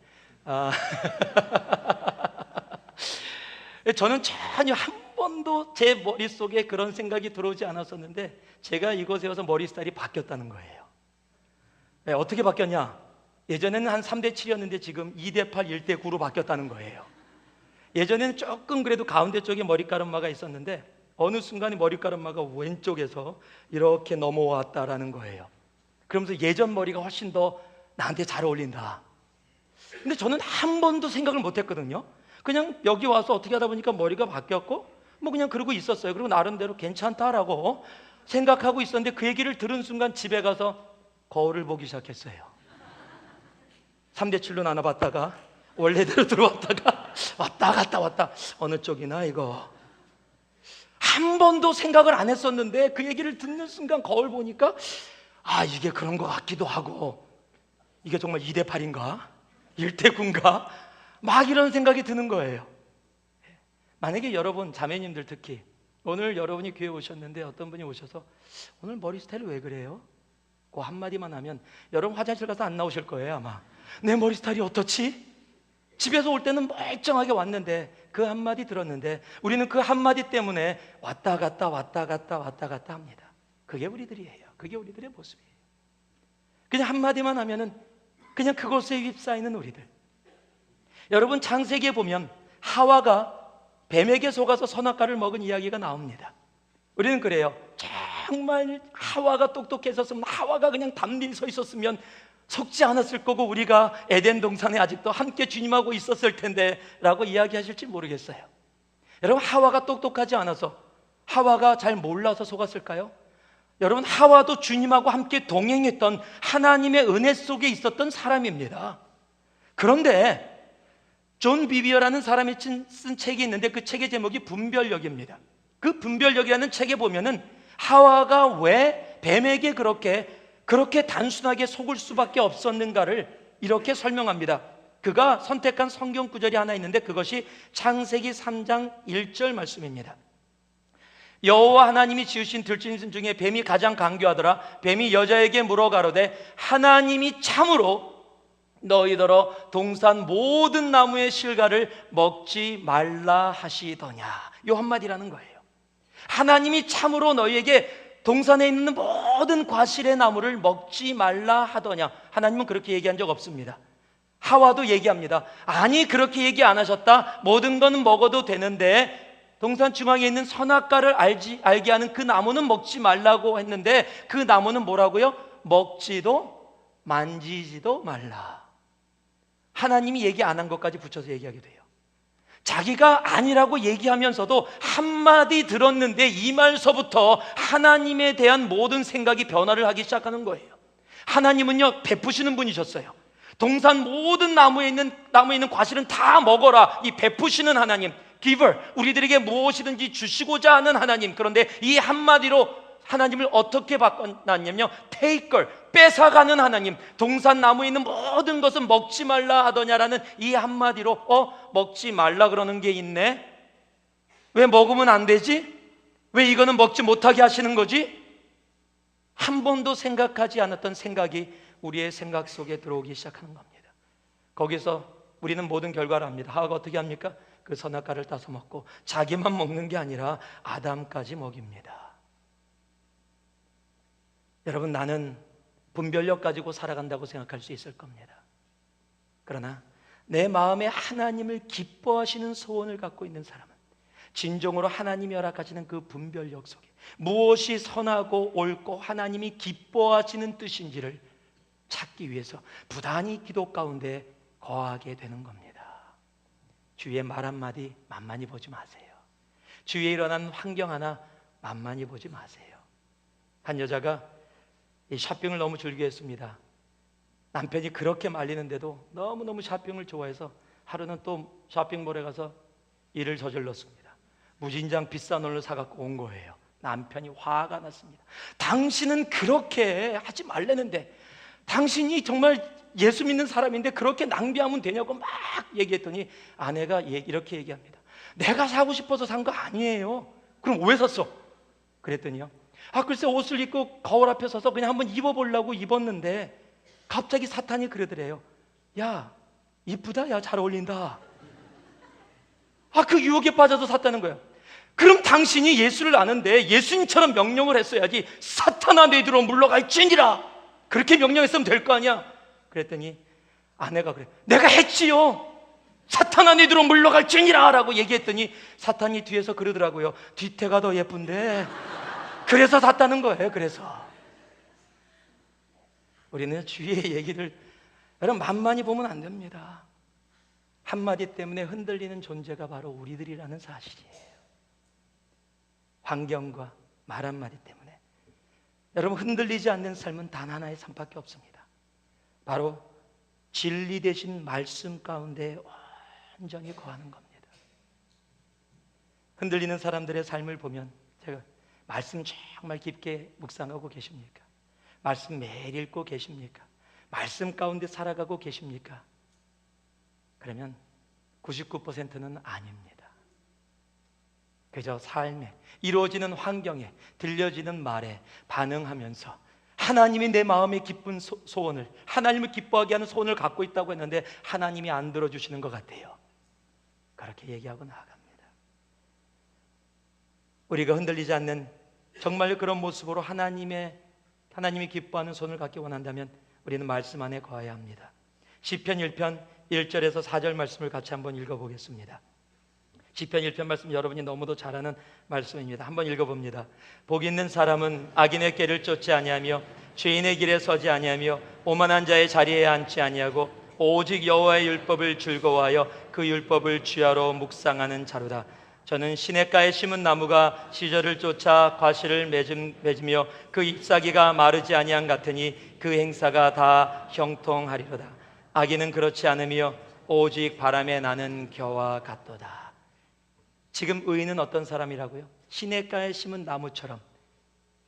저는 전혀 한 번도 제 머릿속에 그런 생각이 들어오지 않았었는데 제가 이곳에 와서 머리 스타일이 바뀌었다는 거예요. 네, 어떻게 바뀌었냐? 예전에는 한 3대 7이었는데 지금 2대 8, 1대 9로 바뀌었다는 거예요. 예전에는 조금 그래도 가운데 쪽에 머리카락마가 있었는데 어느 순간에 머리카락마가 왼쪽에서 이렇게 넘어왔다라는 거예요. 그러면서 예전 머리가 훨씬 더 나한테 잘 어울린다. 근데 저는 한 번도 생각을 못 했거든요. 그냥 여기 와서 어떻게 하다 보니까 머리가 바뀌었고 뭐 그냥 그러고 있었어요. 그리고 나름대로 괜찮다라고 생각하고 있었는데 그 얘기를 들은 순간 집에 가서 거울을 보기 시작했어요. 3대 7로 나눠봤다가 원래대로 들어왔다가 왔다 갔다 왔다. 어느 쪽이나 이거. 한 번도 생각을 안 했었는데 그 얘기를 듣는 순간 거울 보니까 아, 이게 그런 것 같기도 하고 이게 정말 2대 8인가? 1대 9인가? 막 이런 생각이 드는 거예요. 만약에 여러분, 자매님들 특히 오늘 여러분이 교회 오셨는데 어떤 분이 오셔서 오늘 머리 스타일 왜 그래요? 그 한마디만 하면 여러분 화장실 가서 안 나오실 거예요 아마. 내 머리 스타일이 어떻지? 집에서 올 때는 멀쩡하게 왔는데 그 한마디 들었는데 우리는 그 한마디 때문에 왔다 갔다 왔다 갔다 왔다 갔다 합니다. 그게 우리들이에요. 그게 우리들의 모습이에요. 그냥 한마디만 하면은 그냥 그것에 휩싸이는 우리들. 여러분, 창세기에 보면 하와가 뱀에게 속아서 선악과를 먹은 이야기가 나옵니다. 우리는 그래요. 정말 하와가 똑똑했었으면, 하와가 그냥 담대히 서 있었으면 속지 않았을 거고 우리가 에덴 동산에 아직도 함께 주님하고 있었을 텐데 라고 이야기하실지 모르겠어요. 여러분, 하와가 똑똑하지 않아서, 하와가 잘 몰라서 속았을까요? 여러분, 하와도 주님하고 함께 동행했던 하나님의 은혜 속에 있었던 사람입니다. 그런데 존 비비어라는 사람이 쓴 책이 있는데 그 책의 제목이 분별력입니다. 그 분별력이라는 책에 보면은 하와가 왜 뱀에게 그렇게 단순하게 속을 수밖에 없었는가를 이렇게 설명합니다. 그가 선택한 성경 구절이 하나 있는데 그것이 창세기 3장 1절 말씀입니다. 여호와 하나님이 지으신 들짐승 중에 뱀이 가장 강교하더라. 뱀이 여자에게 물어 가로되 하나님이 참으로 너희더러 동산 모든 나무의 실과를 먹지 말라 하시더냐. 요 한마디라는 거예요. 하나님이 참으로 너희에게 동산에 있는 모든 과실의 나무를 먹지 말라 하더냐? 하나님은 그렇게 얘기한 적 없습니다. 하와도 얘기합니다. 아니, 그렇게 얘기 안 하셨다. 모든 거는 먹어도 되는데 동산 중앙에 있는 선악과를 알게 하는 그 나무는 먹지 말라고 했는데, 그 나무는 뭐라고요? 먹지도 만지지도 말라. 하나님이 얘기 안 한 것까지 붙여서 얘기하게 돼요. 자기가 아니라고 얘기하면서도 한마디 들었는데 이 말서부터 하나님에 대한 모든 생각이 변화를 하기 시작하는 거예요. 하나님은요, 베푸시는 분이셨어요. 동산 모든 나무에 있는 과실은 다 먹어라. 이 베푸시는 하나님, giver, 우리들에게 무엇이든지 주시고자 하는 하나님. 그런데 이 한마디로 하나님을 어떻게 바꿔놨냐면요, taker, 뺏어가는 하나님. 동산 나무에 있는 모든 것은 먹지 말라 하더냐라는 이 한마디로 먹지 말라 그러는 게 있네. 왜 먹으면 안 되지? 왜 이거는 먹지 못하게 하시는 거지? 한 번도 생각하지 않았던 생각이 우리의 생각 속에 들어오기 시작하는 겁니다. 거기서 우리는 모든 결과를 압니다. 하와가 어떻게 합니까? 그 선악과를 따서 먹고 자기만 먹는 게 아니라 아담까지 먹입니다. 여러분, 나는 분별력 가지고 살아간다고 생각할 수 있을 겁니다. 그러나 내 마음에 하나님을 기뻐하시는 소원을 갖고 있는 사람은 진정으로 하나님이 허락하시는 그 분별력 속에 무엇이 선하고 옳고 하나님이 기뻐하시는 뜻인지를 찾기 위해서 부단히 기도 가운데 거하게 되는 겁니다. 주위의 말 한마디 만만히 보지 마세요. 주위에 일어난 환경 하나 만만히 보지 마세요. 한 여자가 이 샤핑을 너무 즐겨했습니다. 남편이 그렇게 말리는데도 너무너무 샤핑을 좋아해서 하루는 또 샤핑몰에 가서 일을 저질렀습니다. 무진장 비싼 옷을 사갖고 온 거예요. 남편이 화가 났습니다. 당신은 그렇게 하지 말라는데, 당신이 정말 예수 믿는 사람인데 그렇게 낭비하면 되냐고 막 얘기했더니 아내가 이렇게 얘기합니다. 내가 사고 싶어서 산 거 아니에요. 그럼 왜 샀어? 그랬더니요, 글쎄 옷을 입고 거울 앞에 서서 그냥 한번 입어보려고 입었는데 갑자기 사탄이 그러더래요. 야, 이쁘다. 야, 잘 어울린다. 그 유혹에 빠져서 샀다는 거예요. 그럼 당신이 예수를 아는데 예수님처럼 명령을 했어야지. 사탄아, 너희들로 물러갈지니라. 그렇게 명령했으면 될 거 아니야. 그랬더니 아내가 그래, 내가 했지요. 사탄아, 너희들로 물러갈지니라 라고 얘기했더니 사탄이 뒤에서 그러더라고요. 뒤태가 더 예쁜데. 그래서 샀다는 거예요. 그래서 우리는 주위의 얘기를 여러분 만만히 보면 안 됩니다. 한마디 때문에 흔들리는 존재가 바로 우리들이라는 사실이에요. 환경과 말 한마디 때문에 여러분 흔들리지 않는 삶은 단 하나의 삶밖에 없습니다. 바로 진리 대신 말씀 가운데 온전히 거하는 겁니다. 흔들리는 사람들의 삶을 보면, 제가 말씀 정말 깊게 묵상하고 계십니까? 말씀 매일 읽고 계십니까? 말씀 가운데 살아가고 계십니까? 그러면 99%는 아닙니다. 그저 삶에, 이루어지는 환경에, 들려지는 말에 반응하면서 하나님이 내 마음의 기쁜 소원을, 하나님을 기뻐하게 하는 소원을 갖고 있다고 했는데 하나님이 안 들어주시는 것 같아요. 그렇게 얘기하고 나아갑니다. 우리가 흔들리지 않는 정말 그런 모습으로 하나님이 기뻐하는 손을 갖기 원한다면 우리는 말씀 안에 거해야 합니다. 시편 1편 1절에서 4절 말씀을 같이 한번 읽어보겠습니다. 시편 1편 말씀 여러분이 너무도 잘 아는 말씀입니다. 한번 읽어봅니다. 복 있는 사람은 악인의 길을 쫓지 아니하며 죄인의 길에 서지 아니하며 오만한 자의 자리에 앉지 아니하고 오직 여호와의 율법을 즐거워하여 그 율법을 주야로 묵상하는 자로다. 저는 시냇가에 심은 나무가 시절을 쫓아 과실을 맺으며 그 잎사귀가 마르지 아니한 같으니 그 행사가 다 형통하리로다. 악인은 그렇지 않으며 오직 바람에 나는 겨와 같도다. 지금 의인은 어떤 사람이라고요? 시냇가에 심은 나무처럼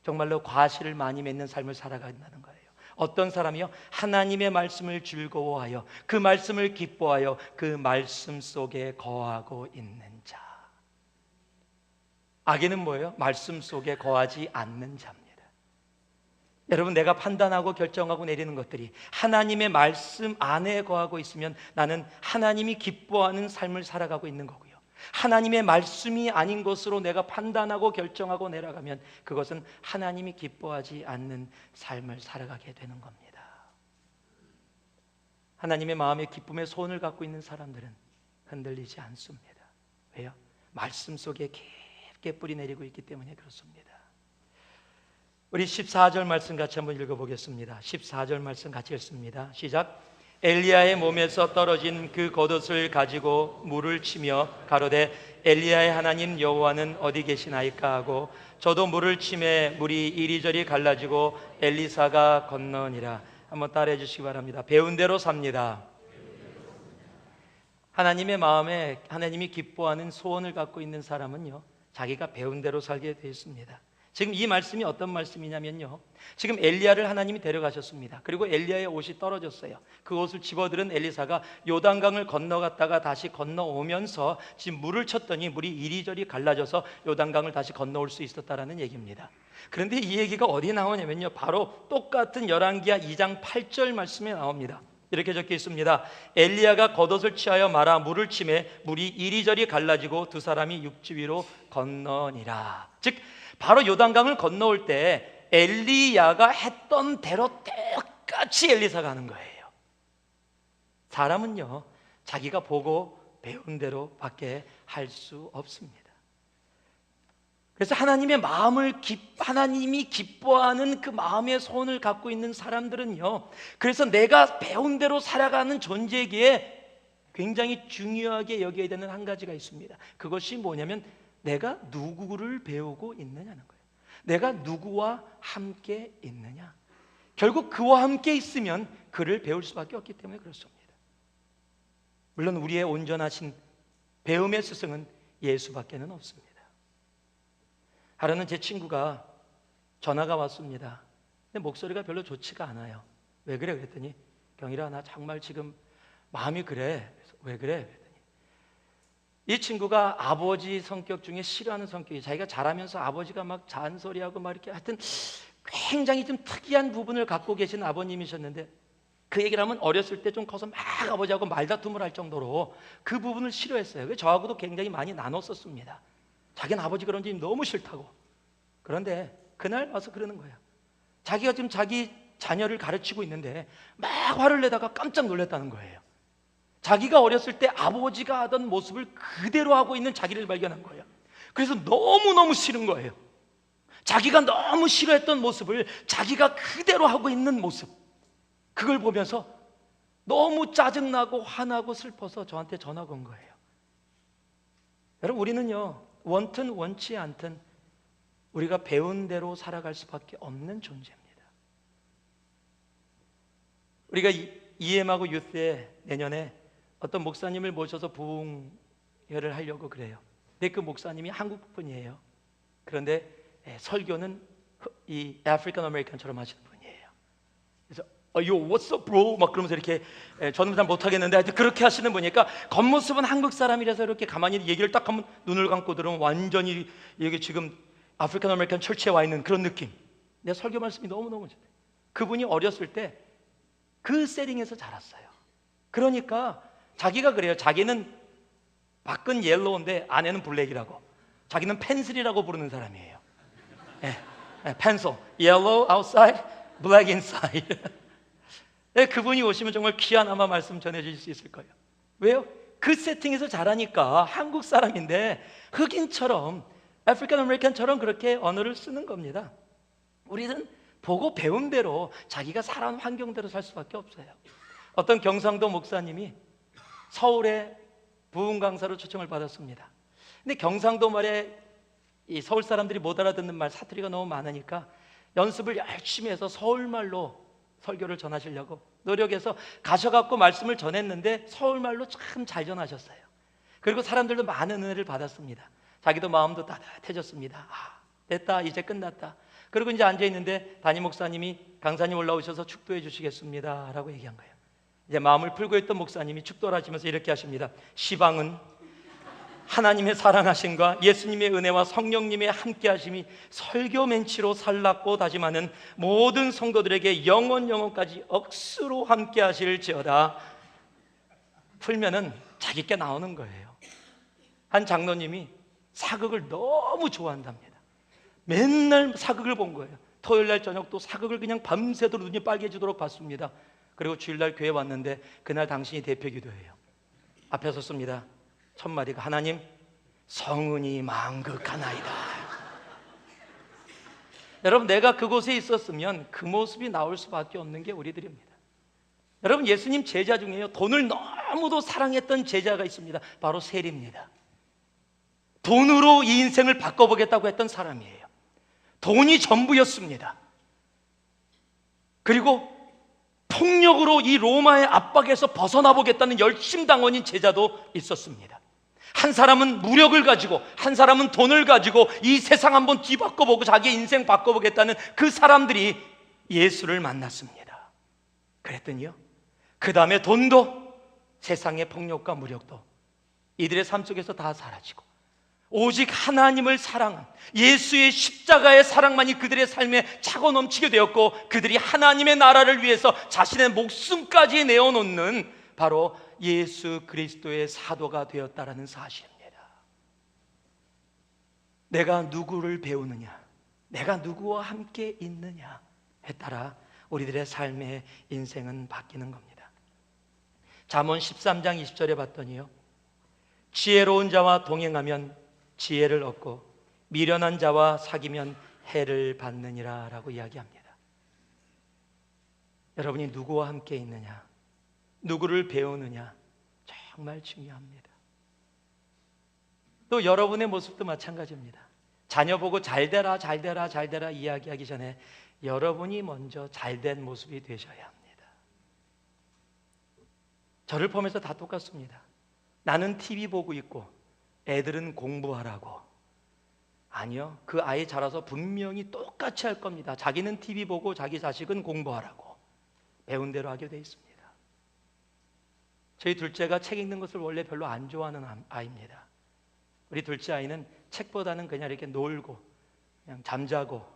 정말로 과실을 많이 맺는 삶을 살아간다는 거예요. 어떤 사람이요? 하나님의 말씀을 즐거워하여 그 말씀을 기뻐하여 그 말씀 속에 거하고 있는 자. 악인은 뭐예요? 말씀 속에 거하지 않는 자입니다. 여러분, 내가 판단하고 결정하고 내리는 것들이 하나님의 말씀 안에 거하고 있으면 나는 하나님이 기뻐하는 삶을 살아가고 있는 거고요. 하나님의 말씀이 아닌 것으로 내가 판단하고 결정하고 내려가면 그것은 하나님이 기뻐하지 않는 삶을 살아가게 되는 겁니다. 하나님의 마음의 기쁨의 소원을 갖고 있는 사람들은 흔들리지 않습니다. 왜요? 말씀 속에 깊게 뿌리 내리고 있기 때문에 그렇습니다. 우리 14절 말씀 같이 한번 읽어보겠습니다. 14절 말씀 같이 읽습니다. 시작. 엘리야의 몸에서 떨어진 그 겉옷을 가지고 물을 치며 가로되 엘리야의 하나님 여호와는 어디 계시나이까 하고 저도 물을 치매 물이 이리저리 갈라지고 엘리사가 건너니라. 한번 따라해 주시기 바랍니다. 배운 대로 삽니다. 하나님의 마음에 하나님이 기뻐하는 소원을 갖고 있는 사람은요, 자기가 배운 대로 살게 되어 있습니다. 지금 이 말씀이 어떤 말씀이냐면요, 지금 엘리야를 하나님이 데려가셨습니다. 그리고 엘리야의 옷이 떨어졌어요. 그 옷을 집어들은 엘리사가 요단강을 건너갔다가 다시 건너오면서 지금 물을 쳤더니 물이 이리저리 갈라져서 요단강을 다시 건너올 수 있었다라는 얘기입니다. 그런데 이 얘기가 어디 나오냐면요, 바로 똑같은 열왕기하 2장 8절 말씀에 나옵니다. 이렇게 적혀 있습니다. 엘리야가 겉옷을 취하여 말아 물을 치매 물이 이리저리 갈라지고 두 사람이 육지 위로 건너니라. 즉 바로 요단강을 건너올 때 엘리야가 했던 대로 똑같이 엘리사가 하는 거예요. 사람은요, 자기가 보고 배운 대로 밖에 할 수 없습니다. 그래서 하나님이 기뻐하는 그 마음의 소원을 갖고 있는 사람들은요, 그래서 내가 배운 대로 살아가는 존재이기에 굉장히 중요하게 여겨야 되는 한 가지가 있습니다. 그것이 뭐냐면 내가 누구를 배우고 있느냐는 거예요. 내가 누구와 함께 있느냐. 결국 그와 함께 있으면 그를 배울 수밖에 없기 때문에 그렇습니다. 물론 우리의 온전하신 배움의 스승은 예수밖에는 없습니다. 하루는 제 친구가 전화가 왔습니다. 근데 목소리가 별로 좋지가 않아요. 왜 그래? 그랬더니 경일아, 나 정말 지금 마음이 그래. 그래서 왜 그래? 그랬더니 이 친구가 아버지 성격 중에 싫어하는 성격이, 자기가 자라면서 아버지가 막 잔소리하고 막 이렇게 하여튼 굉장히 좀 특이한 부분을 갖고 계신 아버님이셨는데, 그 얘기를 하면 어렸을 때 좀 커서 막 아버지하고 말다툼을 할 정도로 그 부분을 싫어했어요. 그래서 저하고도 굉장히 많이 나눴었습니다. 자기는 아버지 그런 게 너무 싫다고. 그런데 그날 와서 그러는 거예요. 자기가 지금 자기 자녀를 가르치고 있는데 막 화를 내다가 깜짝 놀랐다는 거예요. 자기가 어렸을 때 아버지가 하던 모습을 그대로 하고 있는 자기를 발견한 거예요. 그래서 너무너무 싫은 거예요. 자기가 너무 싫어했던 모습을 자기가 그대로 하고 있는 모습, 그걸 보면서 너무 짜증나고 화나고 슬퍼서 저한테 전화가 온 거예요. 여러분, 우리는요, 원튼 원치 않든 우리가 배운 대로 살아갈 수밖에 없는 존재입니다. 우리가 EM하고 유스에 내년에 어떤 목사님을 모셔서 부흥회를 하려고 그래요. 근데 그 목사님이 한국 분이에요. 그런데 설교는 이 아프리칸 아메리칸처럼 하시는 분이에요. 그래서 Yo, what's up, bro? 막 그러면서 이렇게, 저는 잘 못하겠는데 하여튼 그렇게 하시는 분이니까 겉모습은 한국 사람이라서 이렇게 가만히 얘기를 딱 하면 눈을 감고 들으면 완전히 여기 지금 아프리칸 아메리칸 철치에 와 있는 그런 느낌. 내 설교 말씀이 너무너무 좋대. 그분이 어렸을 때 그 세팅에서 자랐어요. 그러니까 자기가 그래요. 자기는 밖은 옐로우인데 안에는 블랙이라고. 자기는 펜슬이라고 부르는 사람이에요. 펜슬, yellow outside, black inside. 그분이 오시면 정말 귀한 아마 말씀 전해주실 수 있을 거예요. 왜요? 그 세팅에서 자라니까 한국 사람인데 흑인처럼, 아프리칸 아메리칸처럼 그렇게 언어를 쓰는 겁니다. 우리는 보고 배운 대로 자기가 살아온 환경대로 살 수밖에 없어요. 어떤 경상도 목사님이 서울에 부흥 강사로 초청을 받았습니다. 근데 경상도 말에 이 서울 사람들이 못 알아듣는 말, 사투리가 너무 많으니까 연습을 열심히 해서 서울말로 설교를 전하시려고 노력해서 가셔갖고 말씀을 전했는데 서울말로 참 잘 전하셨어요. 그리고 사람들도 많은 은혜를 받았습니다. 자기도 마음도 따뜻해졌습니다. 됐다, 이제 끝났다. 그리고 이제 앉아있는데 담임 목사님이 강사님 올라오셔서 축도해 주시겠습니다 라고 얘기한 거예요. 이제 마음을 풀고 있던 목사님이 축도를 하시면서 이렇게 하십니다. 시방은 하나님의 사랑하심과 예수님의 은혜와 성령님의 함께하심이 설교 멘치로 살랐고 다짐하는 모든 성도들에게 영원까지 억수로 함께하실지어다. 풀면은 자기께 나오는 거예요. 한 장로님이 사극을 너무 좋아한답니다. 맨날 사극을 본 거예요. 토요일날 저녁도 사극을 그냥 밤새도록 눈이 빨개지도록 봤습니다. 그리고 주일날 교회 왔는데 그날 당신이 대표 기도해요. 앞에 섰습니다. 첫 마디가, 하나님, 성은이 망극하나이다. 여러분, 내가 그곳에 있었으면 그 모습이 나올 수밖에 없는 게 우리들입니다. 여러분, 예수님 제자 중에요, 돈을 너무도 사랑했던 제자가 있습니다. 바로 세리입니다. 돈으로 이 인생을 바꿔보겠다고 했던 사람이에요. 돈이 전부였습니다. 그리고 폭력으로 이 로마의 압박에서 벗어나 보겠다는 열심당원인 제자도 있었습니다. 한 사람은 무력을 가지고, 한 사람은 돈을 가지고 이 세상 한번 뒤바꿔보고 자기 인생 바꿔보겠다는 그 사람들이 예수를 만났습니다. 그랬더니요, 그 다음에 돈도 세상의 폭력과 무력도 이들의 삶 속에서 다 사라지고 오직 하나님을 사랑한 예수의 십자가의 사랑만이 그들의 삶에 차고 넘치게 되었고, 그들이 하나님의 나라를 위해서 자신의 목숨까지 내어놓는 바로 예수 그리스도의 사도가 되었다라는 사실입니다. 내가 누구를 배우느냐, 내가 누구와 함께 있느냐에 따라 우리들의 삶의 인생은 바뀌는 겁니다. 잠언 13장 20절에 봤더니요, 지혜로운 자와 동행하면 지혜를 얻고 미련한 자와 사귀면 해를 받느니라 라고 이야기합니다. 여러분이 누구와 함께 있느냐, 누구를 배우느냐 정말 중요합니다. 또 여러분의 모습도 마찬가지입니다. 자녀 보고 잘되라 잘되라 잘되라 이야기하기 전에 여러분이 먼저 잘된 모습이 되셔야 합니다. 저를 포함해서 다 똑같습니다. 나는 TV 보고 있고 애들은 공부하라고. 아니요, 그 아이 자라서 분명히 똑같이 할 겁니다. 자기는 TV 보고 자기 자식은 공부하라고. 배운 대로 하게 돼 있습니다. 저희 둘째가 책 읽는 것을 원래 별로 안 좋아하는 아이입니다. 우리 둘째 아이는 책보다는 그냥 이렇게 놀고 그냥 잠자고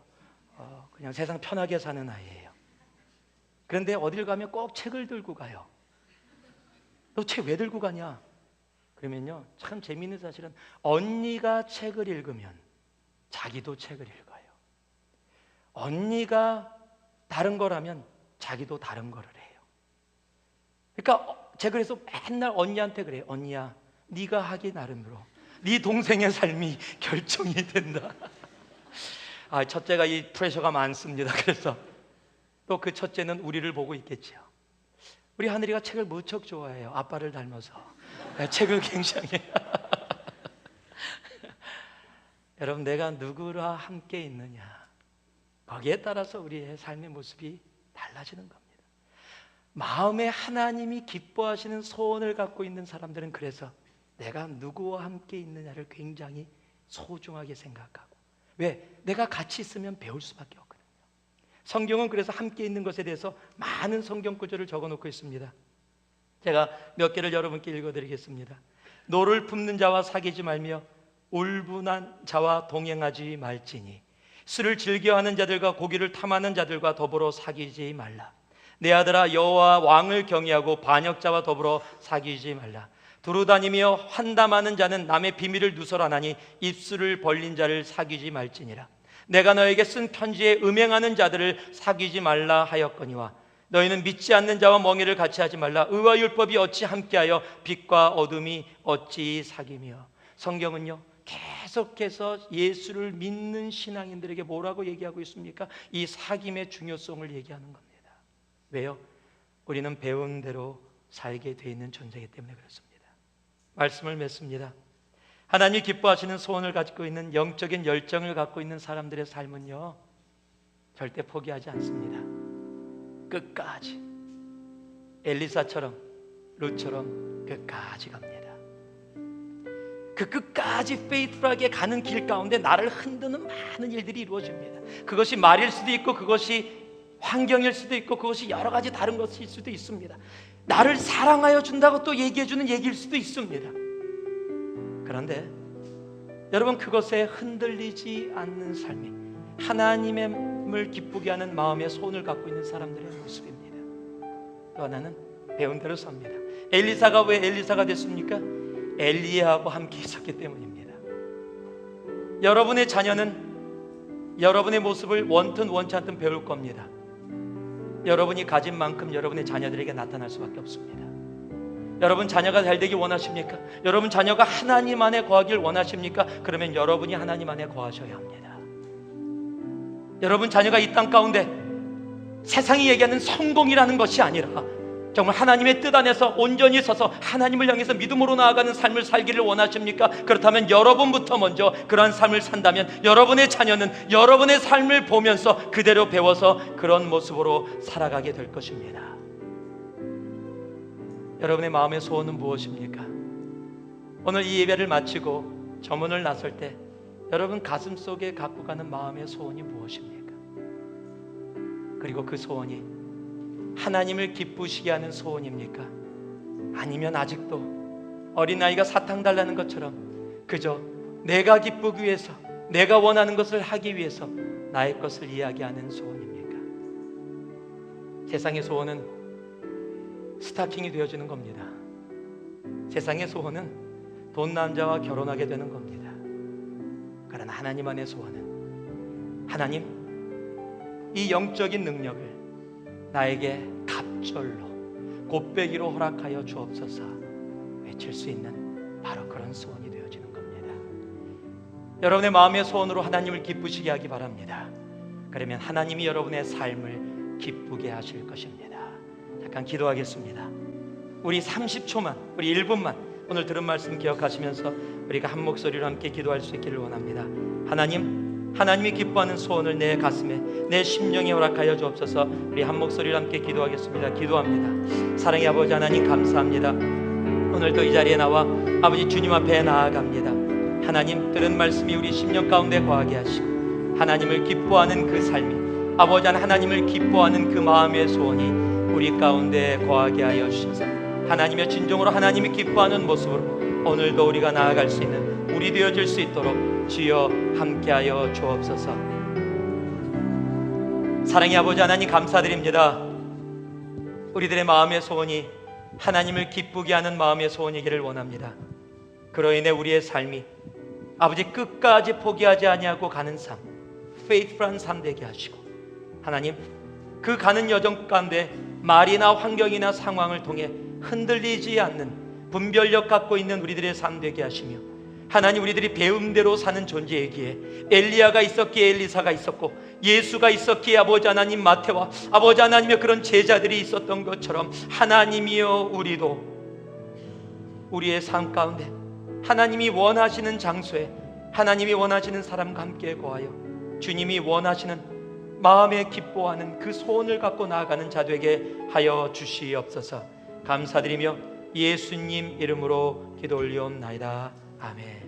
그냥 세상 편하게 사는 아이예요. 그런데 어딜 가면 꼭 책을 들고 가요. 너 책 왜 들고 가냐? 그러면요, 참 재미있는 사실은 언니가 책을 읽으면 자기도 책을 읽어요. 언니가 다른 거라면 자기도 다른 거를 해요. 그러니까 제가 그래서 맨날 언니한테 그래요. 언니야, 네가 하기 나름으로 네 동생의 삶이 결정이 된다. 첫째가 이 프레셔가 많습니다. 그래서 또 그 첫째는 우리를 보고 있겠죠. 우리 하늘이가 책을 무척 좋아해요. 아빠를 닮아서 책을 굉장히 여러분, 내가 누구와 함께 있느냐, 거기에 따라서 우리의 삶의 모습이 달라지는 겁니다. 마음에 하나님이 기뻐하시는 소원을 갖고 있는 사람들은 그래서 내가 누구와 함께 있느냐를 굉장히 소중하게 생각하고, 왜? 내가 같이 있으면 배울 수밖에 없거든요. 성경은 그래서 함께 있는 것에 대해서 많은 성경 구절을 적어놓고 있습니다. 제가 몇 개를 여러분께 읽어드리겠습니다. 노를 품는 자와 사귀지 말며 울분한 자와 동행하지 말지니 술을 즐겨하는 자들과 고기를 탐하는 자들과 더불어 사귀지 말라. 내 아들아, 여호와 왕을 경외하고 반역자와 더불어 사귀지 말라. 두루다니며 환담하는 자는 남의 비밀을 누설하나니 입술을 벌린 자를 사귀지 말지니라. 내가 너에게 쓴 편지에 음행하는 자들을 사귀지 말라 하였거니와 너희는 믿지 않는 자와 멍에를 같이 하지 말라. 의와 율법이 어찌 함께하여 빛과 어둠이 어찌 사귀며. 성경은요, 계속해서 예수를 믿는 신앙인들에게 뭐라고 얘기하고 있습니까? 이 사귐의 중요성을 얘기하는 겁니다. 왜요? 우리는 배운 대로 살게 돼 있는 존재이기 때문에 그렇습니다. 말씀을 맺습니다. 하나님이 기뻐하시는 소원을 가지고 있는 영적인 열정을 갖고 있는 사람들의 삶은요, 절대 포기하지 않습니다. 끝까지 엘리사처럼, 룻처럼 끝까지 갑니다. 그 끝까지 페이트풀하게 가는 길 가운데 나를 흔드는 많은 일들이 이루어집니다. 그것이 말일 수도 있고, 그것이 환경일 수도 있고, 그것이 여러 가지 다른 것일 수도 있습니다. 나를 사랑하여 준다고 또 얘기해주는 얘기일 수도 있습니다. 그런데 여러분, 그것에 흔들리지 않는 삶이 하나님을 기쁘게 하는 마음의 손을 갖고 있는 사람들의 모습입니다. 또 하나는 배운 대로 삽니다. 엘리사가 왜 엘리사가 됐습니까? 엘리야하고 함께 있었기 때문입니다. 여러분의 자녀는 여러분의 모습을 원튼 원치 않든 배울 겁니다. 여러분이 가진 만큼 여러분의 자녀들에게 나타날 수밖에 없습니다. 여러분 자녀가 잘 되기 원하십니까? 여러분 자녀가 하나님 안에 거하길 원하십니까? 그러면 여러분이 하나님 안에 거하셔야 합니다. 여러분 자녀가 이 땅 가운데 세상이 얘기하는 성공이라는 것이 아니라 정말 하나님의 뜻 안에서 온전히 서서 하나님을 향해서 믿음으로 나아가는 삶을 살기를 원하십니까? 그렇다면 여러분부터 먼저 그러한 삶을 산다면 여러분의 자녀는 여러분의 삶을 보면서 그대로 배워서 그런 모습으로 살아가게 될 것입니다. 여러분의 마음의 소원은 무엇입니까? 오늘 이 예배를 마치고 저문을 나설 때 여러분 가슴 속에 갖고 가는 마음의 소원이 무엇입니까? 그리고 그 소원이 하나님을 기쁘시게 하는 소원입니까? 아니면 아직도 어린아이가 사탕 달라는 것처럼 그저 내가 기쁘기 위해서, 내가 원하는 것을 하기 위해서 나의 것을 이야기하는 소원입니까? 세상의 소원은 스타킹이 되어주는 겁니다. 세상의 소원은 돈 남자와 결혼하게 되는 겁니다. 그러나 하나님 안의 소원은 하나님, 이 영적인 능력을 나에게 갑절로 곱배기로 허락하여 주옵소서 외칠 수 있는 바로 그런 소원이 되어지는 겁니다. 여러분의 마음의 소원으로 하나님을 기쁘시게 하기 바랍니다. 그러면 하나님이 여러분의 삶을 기쁘게 하실 것입니다. 잠깐 기도하겠습니다. 우리 30초만, 우리 1분만 오늘 들은 말씀 기억하시면서 우리가 한 목소리로 함께 기도할 수 있기를 원합니다. 하나님이 기뻐하는 소원을 내 가슴에, 내 심령에 허락하여 주옵소서. 우리 한 목소리로 함께 기도하겠습니다. 기도합니다. 사랑의 아버지 하나님 감사합니다. 오늘도 이 자리에 나와 아버지 주님 앞에 나아갑니다. 하나님, 들은 말씀이 우리 심령 가운데 거하게 하시고 하나님을 기뻐하는 그 삶이, 아버지 하나님을 기뻐하는 그 마음의 소원이 우리 가운데 거하게 하여 주셔서 하나님의 진정으로 하나님이 기뻐하는 모습으로 오늘도 우리가 나아갈 수 있는 우리 되어질 수 있도록 주여 함께하여 주옵소서. 사랑의 아버지 하나님 감사드립니다. 우리들의 마음의 소원이 하나님을 기쁘게 하는 마음의 소원이기를 원합니다. 그로 인해 우리의 삶이 아버지 끝까지 포기하지 아니하고 가는 삶, 페이트풀한 삶 되게 하시고 하나님, 그 가는 여정 가운데 말이나 환경이나 상황을 통해 흔들리지 않는 분별력 갖고 있는 우리들의 삶 되게 하시며 하나님, 우리들이 배움대로 사는 존재이기에 엘리야가 있었기에 엘리사가 있었고 예수가 있었기에 아버지 하나님 마태와 아버지 하나님의 그런 제자들이 있었던 것처럼 하나님이여 우리도 우리의 삶 가운데 하나님이 원하시는 장소에 하나님이 원하시는 사람과 함께 거하여 주님이 원하시는 마음에 기뻐하는 그 소원을 갖고 나아가는 자 되게 하여 주시옵소서. 감사드리며 예수님 이름으로 기도 올리옵나이다. 아멘.